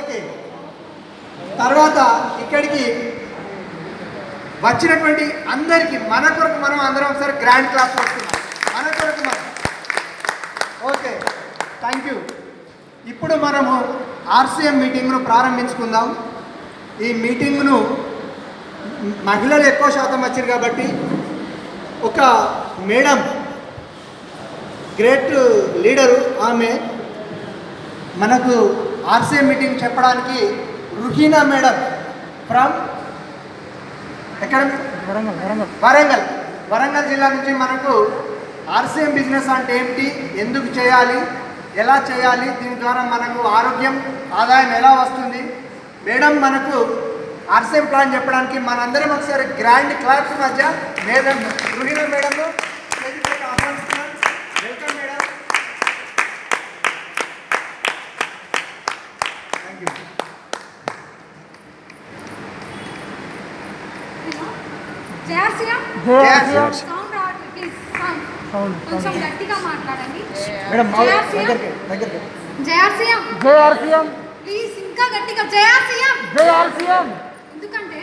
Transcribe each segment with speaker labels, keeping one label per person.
Speaker 1: Okay. తర్వాత ఇక్కడికి వచ్చినటువంటి అందరికీ మన కొరకు మనం అందరం ఒకసారి గ్రాండ్ క్లాస్ వస్తున్నాం. మన కొరకు మనం. Okay, thank you. ఇప్పుడు మనము ఆర్సీఎం మీటింగ్ను ప్రారంభించుకుందాం. ఈ మీటింగ్ను మహిళలు ఎక్కువ శాతం వచ్చారు కాబట్టి ఒక మేడం, గ్రేట్ లీడరు ఆమె, మనకు ఆర్సీఎం మీటింగ్ చెప్పడానికి రుహీనా మేడం ఫ్రమ్ ఎక్కడ? వరంగల్ జిల్లా నుంచి మనకు ఆర్సీఎం బిజినెస్ అంటే ఏమిటి, ఎందుకు చేయాలి, ఎలా చేయాలి, దీని ద్వారా మనకు ఆరోగ్యం, ఆదాయం ఎలా వస్తుంది, మేడం మనకు ఆర్సీఎం ప్లాన్ చెప్పడానికి మనందరం ఒకసారి గ్రాండ్ క్లాప్స్ మధ్య మేడం రుహీనా మేడంను ఆహ్వానిస్తున్నాం. Welcome madam. Thank you.
Speaker 2: కొంచెం గట్టిగా మాట్లాడండి
Speaker 1: మేడం.
Speaker 2: జయఆర్సీఎం ప్లీజ్, ఇంకా గట్టిగా జయఆర్సీఎం. ఎందుకంటే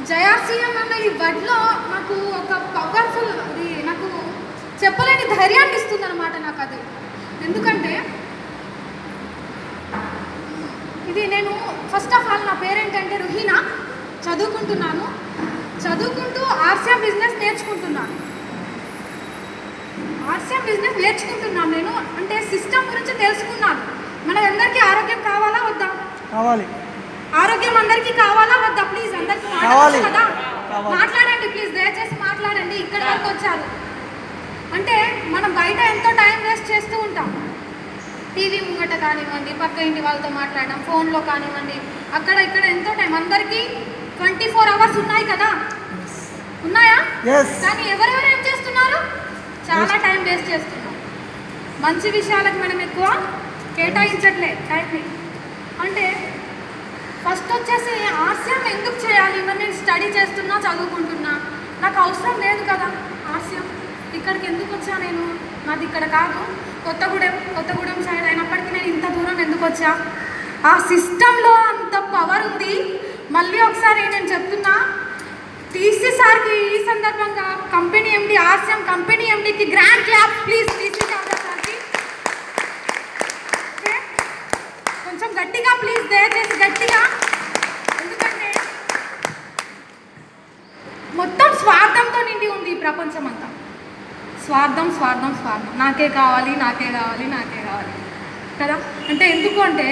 Speaker 2: జయఆర్సీఎం అన్న ఈ వర్డ్లో నాకు ఒక పవర్ఫుల్, అది నాకు చెప్పలేని ధైర్యాన్ని ఇస్తుంది అనమాట నాకు అది. ఎందుకంటే ఇది నేను ఫస్ట్ ఆఫ్ ఆల్, నా పేరేంటంటే రుహీనా, చదువుకుంటూ ఆర్సీఎం బిజినెస్ నేర్చుకుంటున్నాను నేను. అంటే సిస్టమ్ గురించి తెలుసుకున్నాను. అందరికీ ఆరోగ్యం కావాలా వద్దా?
Speaker 1: కావాలి.
Speaker 2: ఆరోగ్యం అందరికీ కావాలా వద్దా? ప్లీజ్ అందరికీ మాట్లాడాలి కదా, మాట్లాడండి ప్లీజ్, దయచేసి మాట్లాడండి. ఇక్కడ వరకు వచ్చారు అంటే మనం బయట ఎంతో టైం వేస్ట్ చేస్తూ ఉంటాం. టీవీ ముంగట కానివ్వండి, పక్క ఇంటి వాళ్ళతో మాట్లాడడం, ఫోన్లో కానివ్వండి, అక్కడ ఇక్కడ ఎంతో టైం. అందరికీ 24 hours ఉన్నాయి కదా, ఉన్నాయా? కానీ ఎవరెవరు ఏం చేస్తున్నారు? చాలా టైం వేస్ట్ చేస్తున్నాం. మంచి విషయాలకు మనం ఎక్కువ కేటాయించట్లే టైంని. అంటే ఫస్ట్ వచ్చేసి ఆర్సీఎం ఎందుకు చేయాలి? మరి నేను స్టడీ చేస్తున్నా, చదువుకుంటున్నా, నాకు అవసరం లేదు కదా ఆర్సీఎం. ఇక్కడికి ఎందుకు వచ్చా నేను? నాది ఇక్కడ కాదు, కొత్తగూడెం సైడ్ అయినప్పటికీ నేను ఇంత దూరం ఎందుకు వచ్చా? ఆ సిస్టంలో అంత పవర్ ఉంది. మళ్ళీ ఒకసారి నేను చెప్తున్నా, టీసీ సార్కి ఈ సందర్భంగా కంపెనీ ఎండి, ఆర్సీఎం కంపెనీ ఎండికి గ్రాండ్ క్లాప్ ప్లీజ్. టీసీ సార్కి కొంచెం గట్టిగా ప్లీజ్, దయచేసి గట్టిగా. ఎందుకంటే మొత్తం స్వార్థంతో నిండి ఉంది ఈ ప్రపంచం అంతా. స్వార్థం. నాకే కావాలి కదా. అంటే ఎందుకు అంటే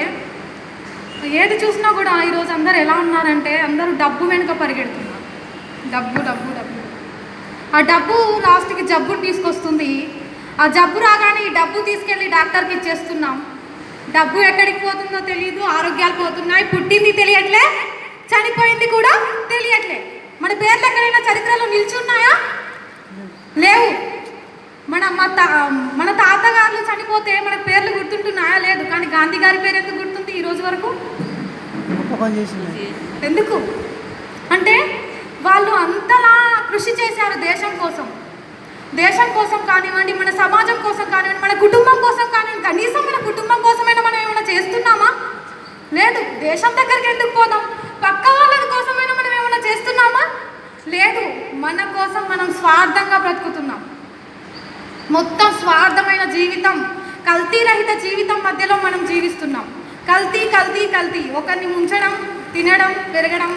Speaker 2: ఏది చూసినా కూడా ఈరోజు అందరు ఎలా ఉన్నారంటే, అందరూ డబ్బు వెనుక పరిగెడుతున్నారు. డబ్బు. ఆ డబ్బు లాస్ట్కి జబ్బుని తీసుకొస్తుంది. ఆ జబ్బు రాగానే ఈ డబ్బు తీసుకెళ్ళి డాక్టర్కి ఇచ్చేస్తున్నాం. డబ్బు ఎక్కడికి పోతుందో తెలియదు, ఆరోగ్యాలు పోతున్నాయి. పుట్టింది తెలియట్లే, చనిపోయింది కూడా తెలియట్లే. మన పేర్లు ఎక్కడైనా చరిత్రలో నిల్చున్నాయా? లేవు. మన తాతగారులు చనిపోతే మన పేర్లు గుర్తుంటున్నాయా? లేదు. కానీ గాంధీ గారి పేరు ఎందుకు గుర్తుంది ఈ రోజు వరకు? ఎందుకు అంటే వాళ్ళు అంతలా కృషి చేశారు దేశం కోసం కానివ్వండి, మన సమాజం కోసం కానివ్వండి, మన కుటుంబం కోసం కానివ్వండి. కనీసం మన కుటుంబం కోసమైనా మనం ఏమైనా చేస్తున్నామా? లేదు. దేశం దగ్గరికి ఎందుకు పోదాం? పక్క వాళ్ళ కోసమైనా మనం ఏమైనా చేస్తున్నామా? లేదు. మన కోసం మనం స్వార్థంగా బ్రతుకుతున్నాం. మొత్తం స్వార్థమైన జీవితం, కల్తీ రహిత జీవితం మధ్యలో మనం జీవిస్తున్నాం. కల్తీ. ఒకరిని ముంచడం, తినడం, పెరగడం.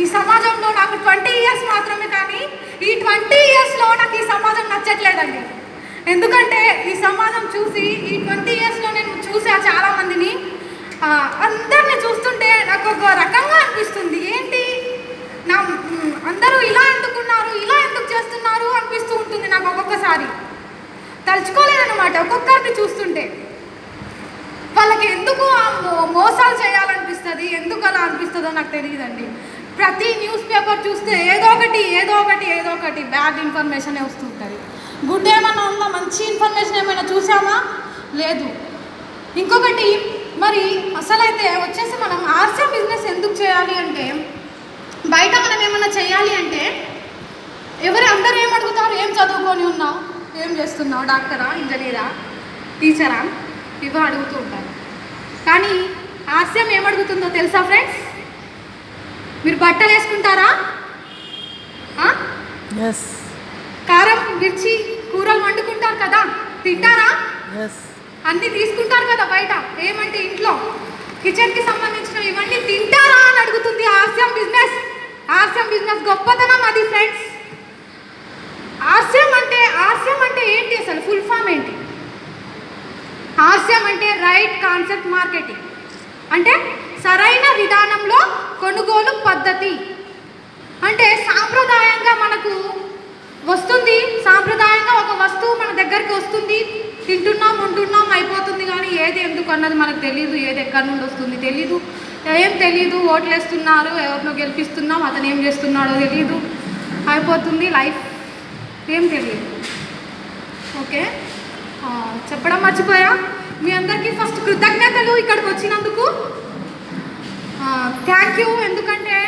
Speaker 2: ఈ సమాజంలో నాకు 20 years మాత్రమే, కానీ ఈ 20 yearsలో నాకు ఈ సమాజం నచ్చట్లేదండి. ఎందుకంటే ఈ సమాజం చూసి, ఈ 20 yearsలో నేను చూసా చాలామందిని. అందరిని చూస్తుంటే నాకు ఒక రకంగా అనిపిస్తుంది. ఏంటి అందరూ ఇలా ఎందుకున్నారు, ఇలా ఎందుకు చేస్తున్నారు అనిపిస్తూ ఉంటుంది నాకు ఒక్కొక్కసారి. తలుచుకోలేదన్నమాట ఒక్కొక్కరిని చూస్తుంటే. వాళ్ళకి ఎందుకు మోసాలు చేయాలనిపిస్తుంది, ఎందుకు అలా అనిపిస్తుందో నాకు తెలియదండి. ప్రతి న్యూస్ పేపర్ చూస్తే ఏదో ఒకటి బ్యాడ్ ఇన్ఫర్మేషనే వస్తూ ఉంటుంది. గుడ్ ఏమన్నా ఉందా? మంచి ఇన్ఫర్మేషన్ ఏమైనా చూసామా? లేదు. ఇంకొకటి, మరి అసలైతే వచ్చేసి మనం ఆర్సీఎం బిజినెస్ ఎందుకు చేయాలి అంటే, బయట మనం ఏమన్నా చేయాలి అంటే అందరూ ఏమడుగుతారు? ఏం చదువుకొని ఉన్నావు, ఏం చేస్తున్నావు, డాక్టరా, ఇంజనీరా, టీచరా, ఇవి అడుగుతూ ఉంటారు. కానీ హాస్యం ఏమడుగుతుందో తెలుసా ఫ్రెండ్స్? మీరు బట్టలు వేసుకుంటారా? కారం మిర్చి కూరలు వండుకుంటారు కదా, తింటారా? అన్నీ తీసుకుంటారు కదా బయట, ఏమంటే ఇంట్లో కిచెన్కి సంబంధించిన ఇవన్నీ తింటారా అని అడుగుతుంది హాస్యం బిజినెస్. హాస్యం బిజినెస్ గొప్పతనం అది ఫ్రెండ్స్. హాస్యం అంటే ఏంటి అసలు? ఫుల్ ఫామ్ ఏంటి? హాస్యం అంటే రైట్ కాన్సెప్ట్ మార్కెటింగ్, అంటే సరైన విధానంలో కొనుగోలు పద్ధతి. అంటే సాంప్రదాయంగా మనకు వస్తుంది, సాంప్రదాయంగా ఒక వస్తువు మన దగ్గరికి వస్తుంది, తింటున్నాం ఉంటున్నాం అయిపోతుంది, కానీ ఏది ఎందుకు అన్నది మనకు తెలియదు, ఏది ఎక్కడి నుండి వస్తుంది తెలీదు, ఏం తెలీదు. ఓట్లు వేస్తున్నారు, ఎవరినో గెలిపిస్తున్నాం, అతను ఏం చేస్తున్నాడో తెలీదు, అయిపోతుంది లైఫ్, ఏం తెలియదు. ఓకే, చెప్పడం మర్చిపోయా. మీ అందరికీ ఫస్ట్ కృతజ్ఞతలు ఇక్కడికి వచ్చినందుకు. Thank you. ఎందుకంటే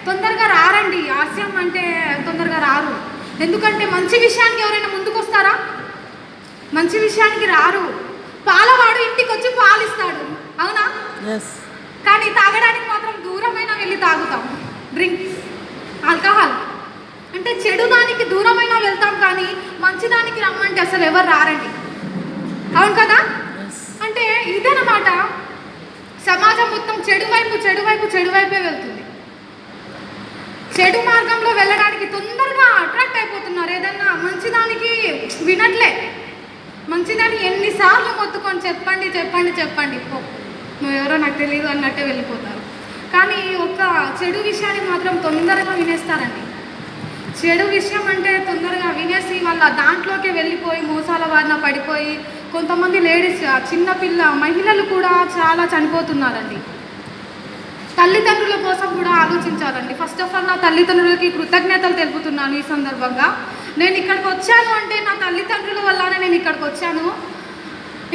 Speaker 2: తొందరగా రారండి, హాస్యం అంటే తొందరగా రారు. ఎందుకంటే మంచి విషయానికి ఎవరైనా ముందుకు వస్తారా? మంచి విషయానికి రారు. పాలవాడు ఇంటికి వచ్చి పాలిస్తాడు, అవునా? కానీ తాగడానికి మాత్రం దూరమైన వెళ్ళి తాగుతాం. డ్రింక్స్, ఆల్కహాల్ అంటే చెడు దానికి దూరమైన వెళ్తాం, కానీ మంచిదానికి రమ్మంటే అసలు ఎవరు రారండి, అవును కదా? అంటే ఇదన్నమాట. సమాజం మొత్తం చెడు వైపే వెళ్తుంది. చెడు మార్గంలో వెళ్ళడానికి తొందరగా అట్రాక్ట్ అయిపోతున్నారు. ఏదన్నా మంచిదానికి వినట్లే. మంచిదాన్ని ఎన్నిసార్లు మొత్తుకొని చెప్పండి పో, నువ్వు ఎవరో నాకు తెలియదు అన్నట్టే వెళ్ళిపోతారు. కానీ ఒక చెడు విషయాన్ని మాత్రం తొందరగా వినేస్తారండి. చెడు విషయం అంటే తొందరగా వినేసి వాళ్ళ దాంట్లోకి వెళ్ళిపోయి మోసాల బారిన పడిపోయి కొంతమంది లేడీస్, చిన్నపిల్ల మహిళలు కూడా చాలా చనిపోతున్నారండి. తల్లిదండ్రుల కోసం కూడా ఆలోచించాలండి. ఫస్ట్ ఆఫ్ ఆల్ నా తల్లిదండ్రులకి కృతజ్ఞతలు తెలుపుతున్నాను ఈ సందర్భంగా. నేను ఇక్కడికి వచ్చాను అంటే నా తల్లిదండ్రుల వల్లనే నేను ఇక్కడికి వచ్చాను.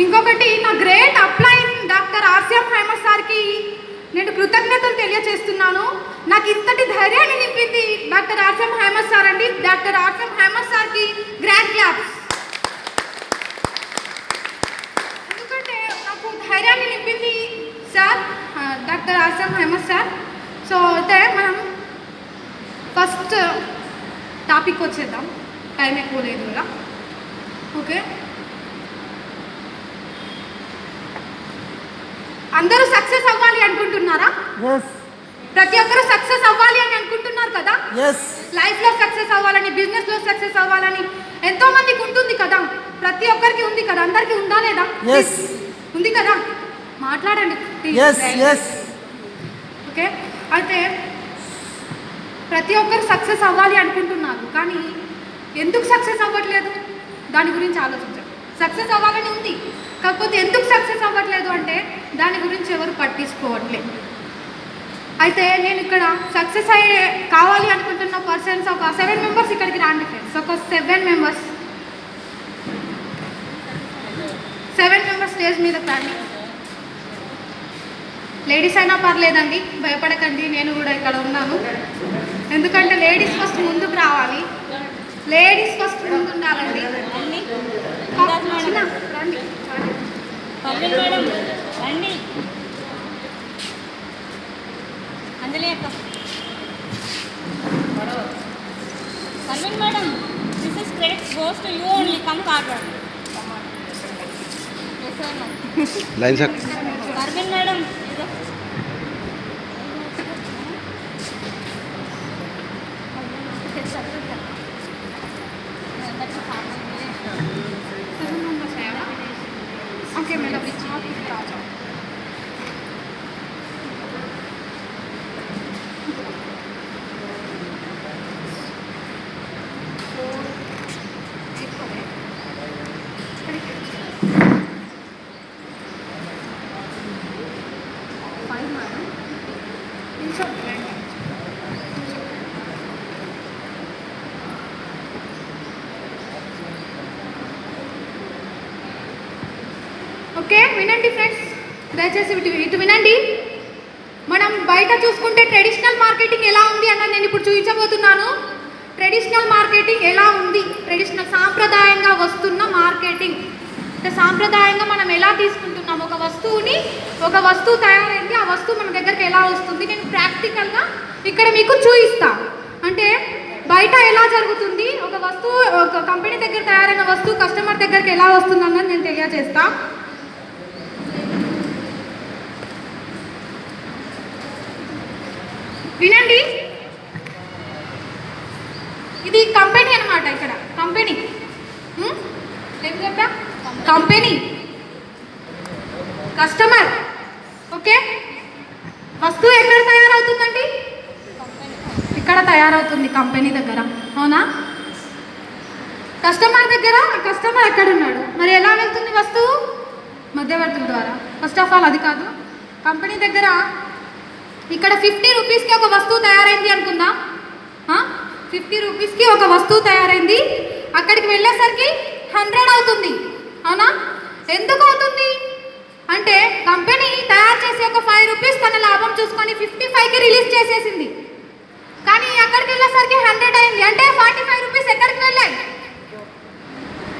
Speaker 2: ఇంకొకటి, నా గ్రేట్ అప్లైన్ డాక్టర్ ఆర్సిఎం హైమస్ సార్కి నేను కృతజ్ఞతలు తెలియజేస్తున్నాను. నాకు ఇంతటి ధైర్యాన్ని నింపింది డాక్టర్ ఆర్సిఎం హైమస్ సార్ అండి. డాక్టర్ ఆర్సిఎం హైమస్ సార్కి గ్రాండ్ క్లాప్స్. ఎందుకంటే నాకు ధైర్యాన్ని నింపింది సార్ డాక్టర్ ఆర్సిఎం హైమస్ సార్. సో అయితే మనం ఫస్ట్ టాపిక్ వచ్చేద్దాం, టైం ఎక్కువ లేదు కదా. ఓకే, అందరూ సక్సెస్ అవ్వాలి అనుకుంటున్నారా? ప్రతి ఒక్కరు సక్సెస్ అవ్వాలి అని అనుకుంటున్నారు కదా. లైఫ్లో సక్సెస్ అవ్వాలని, బిజినెస్లో సక్సెస్ అవ్వాలని ఎంతో మందికి ఉంటుంది కదా. ప్రతి ఒక్కరికి ఉంది కదా, అందరికీ ఉందా లేదా? ఉంది కదా, మాట్లాడండి. ఓకే, అయితే ప్రతి ఒక్కరు సక్సెస్ అవ్వాలి అనుకుంటున్నారు, కానీ ఎందుకు సక్సెస్ అవ్వట్లేదు దాని గురించి ఆలోచించారు. సక్సెస్ అవ్వాలని ఉంది, కాకపోతే ఎందుకు సక్సెస్ అవ్వట్లేదు అంటే దాని గురించి ఎవరు పట్టించుకోవట్లేదు. అయితే నేను ఇక్కడ సక్సెస్ కావాలి అనుకుంటున్న పర్సన్స్ ఒక 7 మెంబర్స్ ఇక్కడికి రాండి ఫ్రెండ్స్. ఒక 7 మెంబర్స్ స్టేజ్ మీద రండి. లేడీస్ అయినా పర్లేదండి, భయపడకండి, నేను కూడా ఇక్కడ ఉన్నాను. ఎందుకంటే లేడీస్ ఫస్ట్ ముందుకు రావాలి, లేడీస్ ఫస్ట్ ముందు ఉండాలండి.
Speaker 3: Madam, this is credit goes to you only. Come forward. Yes or no?
Speaker 4: Line sir.
Speaker 3: Parveen madam.
Speaker 2: Okay, madam. Okay, వినండి ఫ్రెండ్స్, దయచేసి ఇటు వినండి. మనం బయట చూసుకుంటే ట్రెడిషనల్ మార్కెటింగ్ ఎలా ఉంది అన్నది నేను ఇప్పుడు చూపించబోతున్నాను. ట్రెడిషనల్ మార్కెటింగ్ ఎలా ఉంది, ట్రెడిషనల్ సాంప్రదాయంగా వస్తున్న మార్కెటింగ్ అంటే సాంప్రదాయంగా మనం ఎలా తీసుకుంటున్నాం ఒక వస్తువుని ఒక వస్తువు తయారైంది, ఆ వస్తువు మన దగ్గరికి ఎలా వస్తుంది నేను ప్రాక్టికల్గా ఇక్కడ మీకు చూపిస్తా. అంటే బయట ఎలా జరుగుతుంది, ఒక వస్తువు ఒక కంపెనీ దగ్గర తయారైన వస్తువు కస్టమర్ దగ్గరికి ఎలా వస్తుంది అన్నది నేను తెలియజేస్తా. వినండి, ఇది కంపెనీ అనమాట. ఇక్కడ కంపెనీ ఏం చెప్పా, కంపెనీ, కస్టమర్. ఓకే, వస్తువు ఎక్కడ తయారవుతుందండి? ఇక్కడ తయారవుతుంది, కంపెనీ దగ్గర. అవునా? కస్టమర్ దగ్గర, కస్టమర్ ఎక్కడ ఉన్నాడు, మరి ఎలా వెళ్తుంది వస్తువు? మధ్యవర్తుల ద్వారా. ఫస్ట్ ఆఫ్ ఆల్ అది కాదు. కంపెనీ దగ్గర ఇక్కడ 50 రూపీస్కి ఒక వస్తువు తయారైంది అనుకుందాం. 50 రూపీస్కి ఒక వస్తువు తయారైంది, అక్కడికి వెళ్ళేసరికి 100 అవుతుంది. అవునా? ఎందుకు అవుతుంది అంటే కంపెనీ తయారు చేసి ఒక 5 రూపీస్ తన లాభం చూసుకొని 55కి రిలీజ్ చేసేసింది. కానీ అక్కడికి వెళ్ళేసరికి 100 అయింది. అంటే 45 రూపీస్ ఎక్కడికి వెళ్ళాయి?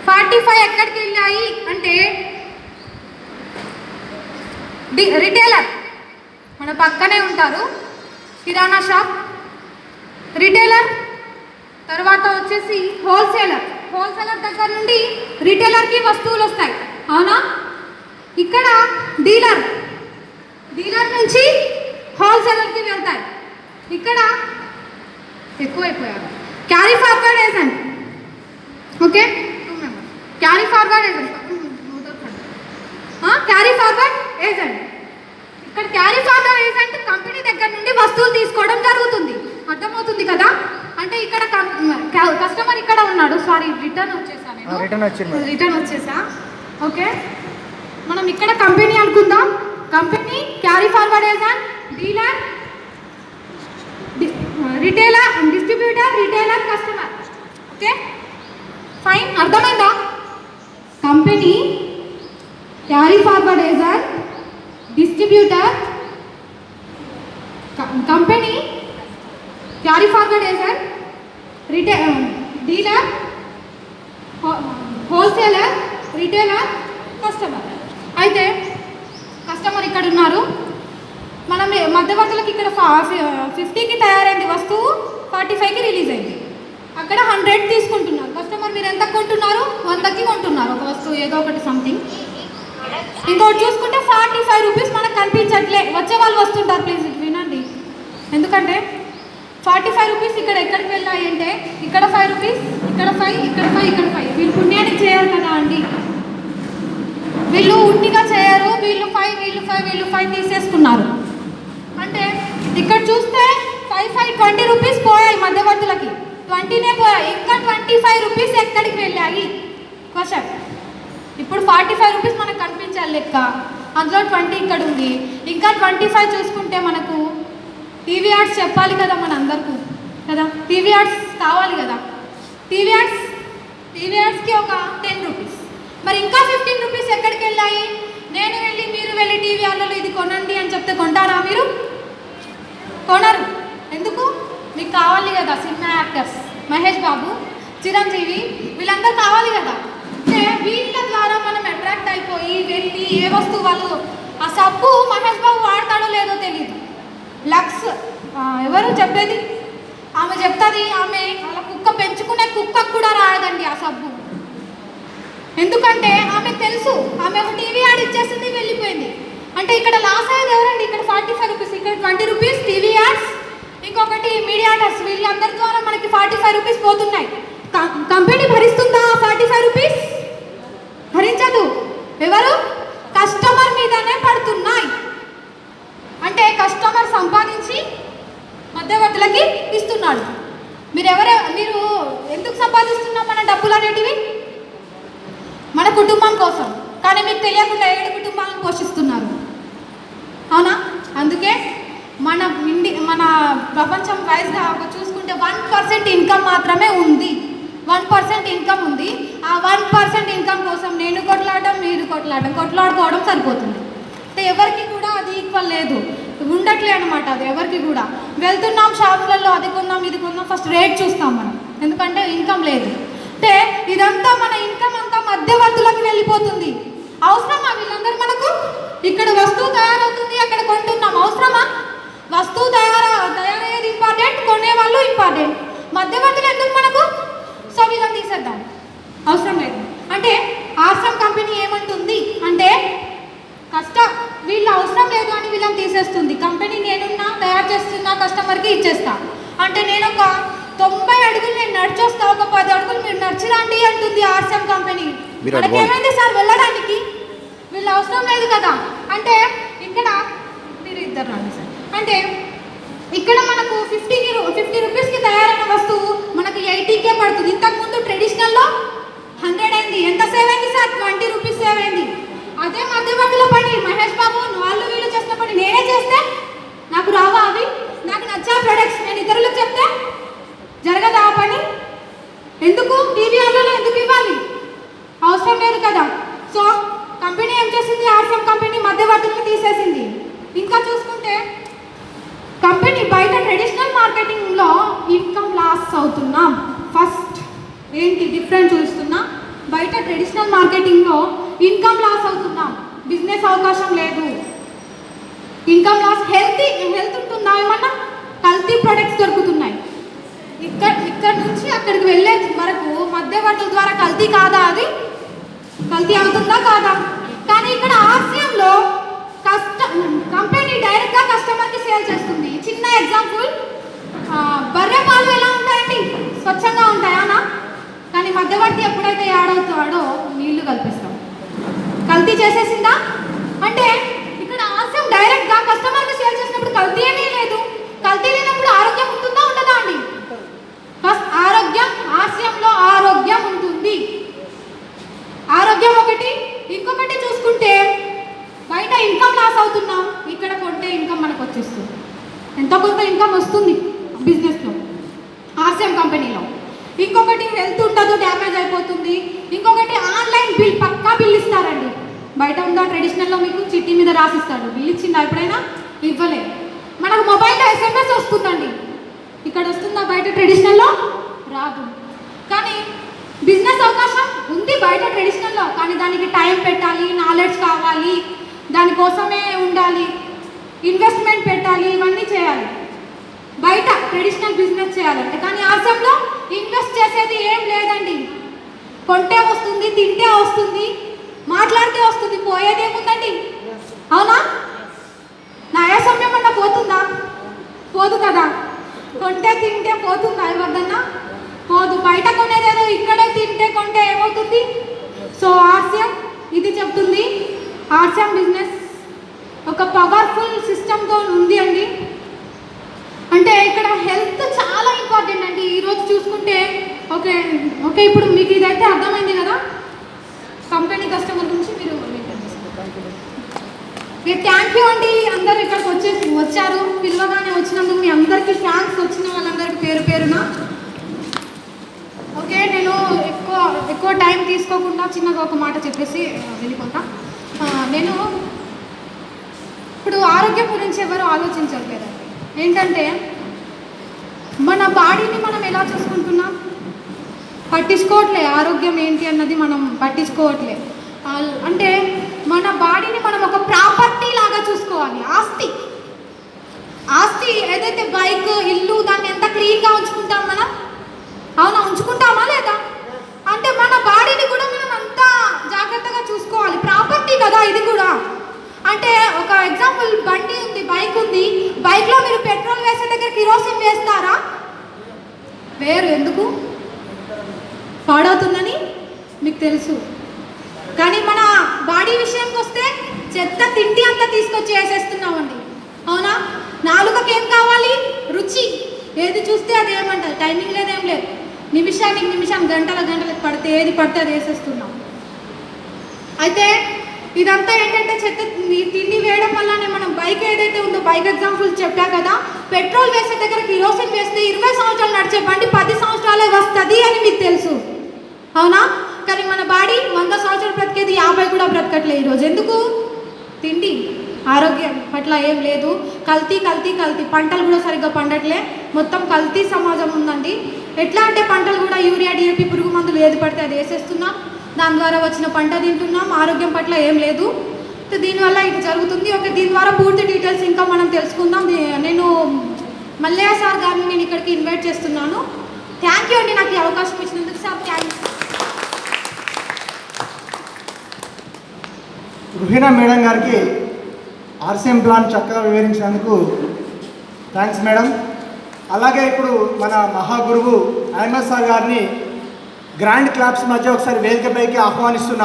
Speaker 2: 45 ఎక్కడికి వెళ్ళాయి అంటే రిటైలర్, మన పక్కనే ఉంటారు, కిరాణా షాప్, రిటైలర్, తర్వాత వచ్చేసి హోల్సేలర్. హోల్సేలర్ దగ్గర నుండి రిటైలర్కి వస్తువులు వస్తాయి. అవునా? ఇక్కడ డీలర్, డీలర్ నుంచి హోల్సేలర్కి వెళ్తాయి. ఇక్కడ ఎక్కువైపోయారు. Carry forward agent. Okay, carry forward agent, carry forward agent. ఇక్కడ క్యారీ ఫార్వర్డ్ ఏజెంట్ కంపెనీ దగ్గర నుండి వస్తువులు తీసుకోవడం జరుగుతుంది. అర్థమవుతుంది కదా? అంటే ఇక్కడ కస్టమర్ ఇక్కడ ఉన్నాడు. సారీ, రిటర్న్ వచ్చేసా. ఓకే, మనం ఇక్కడ కంపెనీ అనుకుందాం. Company, carry forward agent, dealer, retailer, distributor, retailer, customer. Okay fine, అర్థమైందా? Company, carry forward agent, distributor, company, carry forward agent, dealer, wholesaler, retailer, customer. అయితే కస్టమర్ ఇక్కడ ఉన్నారు. మనం మధ్యవర్తులకు ఇక్కడ 50కి తయారైంది వస్తువు, 45కి రిలీజ్ అయింది. అక్కడ 100 తీసుకుంటున్నారు. కస్టమర్ మీరు ఎంత కొంటున్నారు? 100కి కొంటున్నారు ఒక వస్తువు, ఏదో ఒకటి సంథింగ్. ఇంకోటి చూసుకుంటే 45 రూపీస్ మనకు కనిపించట్లే. వచ్చే వాళ్ళు వస్తుంటారు, ప్లీజ్ వినండి. ఎందుకంటే 45 రూపీస్ ఇక్కడ ఎక్కడికి వెళ్ళాయి అంటే ఇక్కడ 5 రూపీస్, ఇక్కడ 5, ఇక్కడ 5, ఇక్కడ 5. వీళ్ళు పుణ్యానికి చేయరు కదా అండి, వీళ్ళు ఉట్టిగా చేయరు. వీళ్ళు 5, వీళ్ళు 5, వీళ్ళు 5 తీసేసుకున్నారు. అంటే ఇక్కడ చూస్తే 5, 20 రూపీస్ పోయాయి మధ్యవర్తులకి, 20నే పోయాయి. ఇంకా 25 రూపీస్ ఎక్కడికి వెళ్ళాయి క్వశ్చన్. ఇప్పుడు 45 రూపీస్ మనకు కనిపించాలి లెక్క, అందులో 20 ఇక్కడ ఉంది. ఇంకా 25 చూసుకుంటే మనకు టీవీ యాడ్స్ చెప్పాలి కదా మన అందరికీ కదా, టీవీ యాడ్స్ కావాలి కదా. టీవీ యాడ్స్కి ఒక 10 రూపీస్. మరి ఇంకా 15 రూపీస్ ఎక్కడికి వెళ్ళాయి? నేను వెళ్ళి, మీరు వెళ్ళి టీవీ యాడ్లలో ఇది కొనండి అని చెప్తే కొంటారా మీరు? కొనరు. ఎందుకు? మీకు కావాలి కదా సినిమా యాక్టర్స్, మహేష్ బాబు, చిరంజీవి, వీళ్ళందరూ కావాలి కదా. అంటే వీళ్ళ ద్వారా మనం అట్రాక్ట్ అయిపోయి వెళ్ళి ఏ వస్తువు వాళ్ళు, ఆ సబ్బు మహేష్ బాబు వాడతాడో లేదో తెలియదు. లక్స్ ఎవరు చెప్పేది? ఆమె చెప్తుంది, ఆమె వాళ్ళ కుక్క పెంచుకునే కుక్కకు కూడా రాయదండి ఆ సబ్బు. ఎందుకంటే ఆమెకు తెలుసు, ఆమె ఒక టీవీ యాడ్ ఇచ్చేసింది, వెళ్ళిపోయింది. అంటే ఇక్కడ లాస్ అయ్యేది ఎవరండి? ఇక్కడ 45 రూపీస్, ఇక్కడ 20 రూపీస్ టీవీ యాడ్స్, ఇంకొకటి మీడియాటర్స్, వీళ్ళందరి ద్వారా మనకి 45 రూపీస్ పోతున్నాయి. కంపెనీ భరిస్తుందా 45 రూపీస్? భరించదు. ఎవరు? కస్టమర్ మీదనే పడుతున్నాయి. అంటే కస్టమర్ సంపాదించి మధ్యవర్తులకి ఇస్తున్నాడు. మీరు ఎందుకు సంపాదిస్తున్నాం మన డబ్బులు అనేటివి? మన కుటుంబం కోసం. కానీ మీకు తెలియకుండా 7 కుటుంబాలను పోషిస్తున్నారు. అవునా? అందుకే మన ప్రపంచం వైజ్గా చూసుకుంటే 1% ఇన్కమ్ మాత్రమే ఉంది. 1% ఇన్కమ్ ఉంది. ఆ 1% ఇన్కమ్ కోసం నేను కొట్లాడడం, మీరు కొట్లాడుకోవడం సరిపోతుంది. అంటే ఎవరికి కూడా అది ఈక్వల్ లేదు, ఉండట్లే అనమాట. అది ఎవరికి కూడా. వెళ్తున్నాం షాపులలో, అది కొందాం, ఇది కొందాం, ఫస్ట్ రేట్ చూస్తాం మనం, ఎందుకంటే ఇన్కమ్ లేదు. అంటే ఇదంతా మన ఇన్కమ్ అంతా మధ్యవర్తులకు వెళ్ళిపోతుంది. అవసరమా వీళ్ళందరూ మనకు? ఇక్కడ వస్తువు తయారవుతుంది, అక్కడ కొంటున్నాం. అవసరమా? వస్తువు తయారయ్యేది ఇంపార్టెంట్, కొనేవాళ్ళు ఇంపార్టెంట్. మధ్యవర్తులు ఎందుకు మనకు? సో వీళ్ళని తీసేద్దాం, అవసరం లేదు. అంటే ఆశ్రమ్ కంపెనీ ఏమంటుంది అంటే వీళ్ళు అవసరం లేదు అని వీళ్ళని తీసేస్తుంది. కంపెనీ నేనున్నా, తయారు చేస్తున్నా, కస్టమర్కి ఇచ్చేస్తా. అంటే నేను ఒక 90 అడుగులు నేను నడిచొస్తా, ఒక 10 అడుగులు మీరు నడిచిరండి అంటుంది ఆశ్రమ్ కంపెనీ. మనకి ఏమైంది సార్ వెళ్ళడానికి? వీళ్ళు అవసరం లేదు కదా. అంటే ఇక్కడ మీరు ఇద్దరు రండి సార్. అంటే ఇక్కడ మనకు 50 రూపీస్కి తయారైన వస్తువు మనకు 80కే పడుతుంది. ఇంతకుముందు ట్రెడిషనల్లో 100 అయింది. ఎంత సేవ్ అయింది సార్? 20 రూపీస్ సేవ్ అయింది. అదే మధ్యవర్తుల పని మహేష్ బాబు వాళ్ళు వీళ్ళు చేసిన పని నేనే చేస్తే నాకు రావా అవి? నాకు నచ్చా ప్రొడక్ట్స్ నేను ఇతరులకు చెప్తే జరగదా ఆ పని? ఎందుకు టీవీ వాళ్ళలో ఎందుకు ఇవ్వాలి? అవసరం లేదు కదా. సో కంపెనీ ఏం చేసింది? ఆశ్రమ్ కంపెనీ మధ్యవర్తులను తీసేసింది. ఇంకా చూసుకుంటే కంపెనీ బయట ట్రెడిషనల్ మార్కెటింగ్లో ఇన్కమ్ లాస్ అవుతున్నాం. ఫస్ట్ ఏంటి డిఫరెన్స్ చూస్తున్నా? బయట ట్రెడిషనల్ మార్కెటింగ్లో ఇన్కమ్ లాస్ అవుతున్నాం, బిజినెస్ అవకాశం లేదు. Income loss. హెల్త్ ఉంటుందా ఏమన్నా? కల్తీ ప్రొడక్ట్స్ దొరుకుతున్నాయి. ఇక్కడ నుంచి అక్కడికి వెళ్ళే వరకు మధ్యవర్తుల ద్వారా కల్తీ కాదా? అది కల్తీ అవుతుందా కాదా? కానీ ఇక్కడ ఆసియంలో కంపెనీ డైరెక్ట్గా కస్టమర్కి సేల్ చేస్తుంది. చిన్న ఎగ్జాంపుల్, బర్రె పాలు ఎలా ఉంటాయండి? స్వచ్ఛంగా ఉంటాయానా? కానీ మధ్యవర్తి ఎప్పుడైతే యాడ్ అవుతాడో నీళ్లు కల్పిస్తాం. కల్తీ చేసేసిందా? అంటే ఇక్కడ ఆసియం డైరెక్ట్గా కస్టమర్కి సేల్ చేసినప్పుడు కల్తీ ఏమీ లేదు. కల్తీ లేనప్పుడు ఆరోగ్యం ఉంటుందా ఉండదా అండి? ఫస్ట్ ఆరోగ్యం, ఆసియంలో ఆరోగ్యం ఉంటుంది. ఆరోగ్యం ఒకటి. ఇంకొకటి చూసుకుంటే బయట ఇన్కమ్ లాస్ అవుతున్నాం, ఇక్కడ కొంటే ఇన్కమ్ మనకు వచ్చేస్తుంది. ఎంతో కొంత ఇన్కమ్ వస్తుంది బిజినెస్లో ఆసియం కంపెనీలో. ఇంకొకటి హెల్త్ ఉండదు, డ్యామేజ్ అయిపోతుంది. ఇంకొకటి ఆన్లైన్ బిల్, పక్కా బిల్ ఇస్తారండి. బయట ఉందా? ట్రెడిషనల్లో మీకు చిట్టి మీద రాసిస్తాడు. బిల్ ఇచ్చిందా ఎప్పుడైనా? ఇవ్వలేదు. మనకు మొబైల్లో SMS వస్తుందండి. ఇక్కడ వస్తుందా? బయట ట్రెడిషనల్లో రాదు. కానీ బిజినెస్ అవకాశం ఉంది బయట ట్రెడిషనల్లో, కానీ దానికి టైం పెట్టాలి, నాలెడ్జ్ కావాలి, దానికోసమే ఉండాలి, ఇన్వెస్ట్మెంట్ పెట్టాలి, ఇవన్నీ చేయాలి బయట ట్రెడిషనల్ బిజినెస్ చేయాలంటే. కానీ ఆసియంలో ఇన్వెస్ట్ చేసేది ఏం లేదండి. కొంటే వస్తుంది, తింటే వస్తుంది, మాట్లాడితే వస్తుంది, పోయేదేముందండి? అవునా? నా సమయం అన్నా పోతుందా? పోదు కదా. కొంటే తింటే పోతుందా ఎవరిదన్నా? పోదు. బయట కొనేదేదో ఇక్కడే తింటే కొంటే ఏమవుతుంది? సో ఆసియం ఇది చెప్తుంది. ఆసియం బిజినెస్ ఒక పవర్ఫుల్ సిస్టమ్తో ఉంది అండి. అంటే ఇక్కడ హెల్త్ చాలా ఇంపార్టెంట్ అండి. ఈరోజు చూసుకుంటే ఓకే ఇప్పుడు మీకు ఇదైతే అర్థమైంది కదా కంపెనీ కస్టమర్ గురించి. మీరు థ్యాంక్ యూ అండి. అందరూ ఇక్కడికి వచ్చారు. పిలవగానే వచ్చినందుకు మీ అందరికీ థ్యాంక్స్. వచ్చిన వాళ్ళందరికీ పేరు పేరున ఓకే. నేను ఎక్కువ టైం తీసుకోకుండా చిన్నగా ఒక మాట చెప్పేసి వెళ్ళిపోతా. నేను ఇప్పుడు ఆరోగ్యం గురించి ఎవరు ఆలోచించట్లేదండి. ఏంటంటే మన బాడీని మనం ఎలా చూసుకుంటున్నాం? పట్టించుకోవట్లే. ఆరోగ్యం ఏంటి అన్నది మనం పట్టించుకోవట్లే. అంటే మన బాడీని మనం ఒక ప్రాపర్టీ లాగా చూసుకోవాలి. ఆస్తి ఏదైతే బైక్, ఇల్లు, దాన్ని ఎంత క్లీన్గా ఉంచుకుంటాం మనం? అవునా? ఉంచుకుంటామా లేదా? అంటే మన బాడీని కూడా మనం అంతా జాగ్రత్తగా చూసుకోవాలి. ప్రాపర్టీ కదా ఇది కూడా. అంటే ఒక ఎగ్జాంపుల్, బండి ఉంది, బైక్ ఉంది. బైక్లో మీరు పెట్రోల్ వేసే దగ్గర కిరోసిన్ వేస్తారా? వేరు. ఎందుకు? పాడవుతుందని మీకు తెలుసు. కానీ మన బాడీ విషయంకి వస్తే చెత్త తిండి అంతా తీసుకొచ్చి వేసేస్తున్నామండి. అవునా? నాలుకకి ఏం కావాలి? రుచి. ఏది చూస్తే అది ఏమంటారు? టైమింగ్ లేదేం లేదు. నిమిషం గంటలకు పడితే ఏది పడితే అది వేసేస్తున్నాం. అయితే ఇదంతా ఏంటంటే చెత్త తిండి వేయడం వల్లనే మనం బైక్ ఏదైతే ఉందో, బైక్ ఎగ్జాంపుల్ చెప్పా కదా, పెట్రోల్ వేసే దగ్గర కిరోసిన్ వేస్తే 20 సంవత్సరాలు నడిచే బండి 10 సంవత్సరాలే వస్తుంది అని మీకు తెలుసు. అవునా? కానీ మన బాడీ 100 సంవత్సరాలు బ్రతికేది 50 కూడా బ్రతకట్లేదు ఈరోజు. ఎందుకు? తిండి, ఆరోగ్యం పట్ల ఏం లేదు. కల్తీ. పంటలు కూడా సరిగ్గా పండట్లే. మొత్తం కల్తీ సమాజం ఉందండి. ఎట్లా అంటే పంటలు కూడా యూరియా, DAP, పురుగు మందులు ఏది పడితే అది వేసేస్తున్నాం. దాని ద్వారా వచ్చిన పంట తింటున్నాం. ఆరోగ్యం పట్ల ఏం లేదు. సో దీనివల్ల ఇది జరుగుతుంది. ఓకే, దీని ద్వారా పూర్తి డీటెయిల్స్ ఇంకా మనం తెలుసుకుందాం. నేను మల్లయ్య సార్ గారిని నేను ఇక్కడికి ఇన్వైట్ చేస్తున్నాను. థ్యాంక్ యూ అండి నాకు ఈ అవకాశం ఇచ్చినందుకు సార్. థ్యాంక్స్.
Speaker 1: రుహీనా మేడం గారికి ఆర్సీఎం ప్లాన్ చక్కగా వివరించినందుకు థ్యాంక్స్ మేడం. అలాగే ఇప్పుడు మన మహాగురువు అహ్మద్ సార్ గారిని గ్రాండ్ క్లాప్స్ మధ్య ఒకసారి వేదికపైకి ఆహ్వానిస్తున్నాను.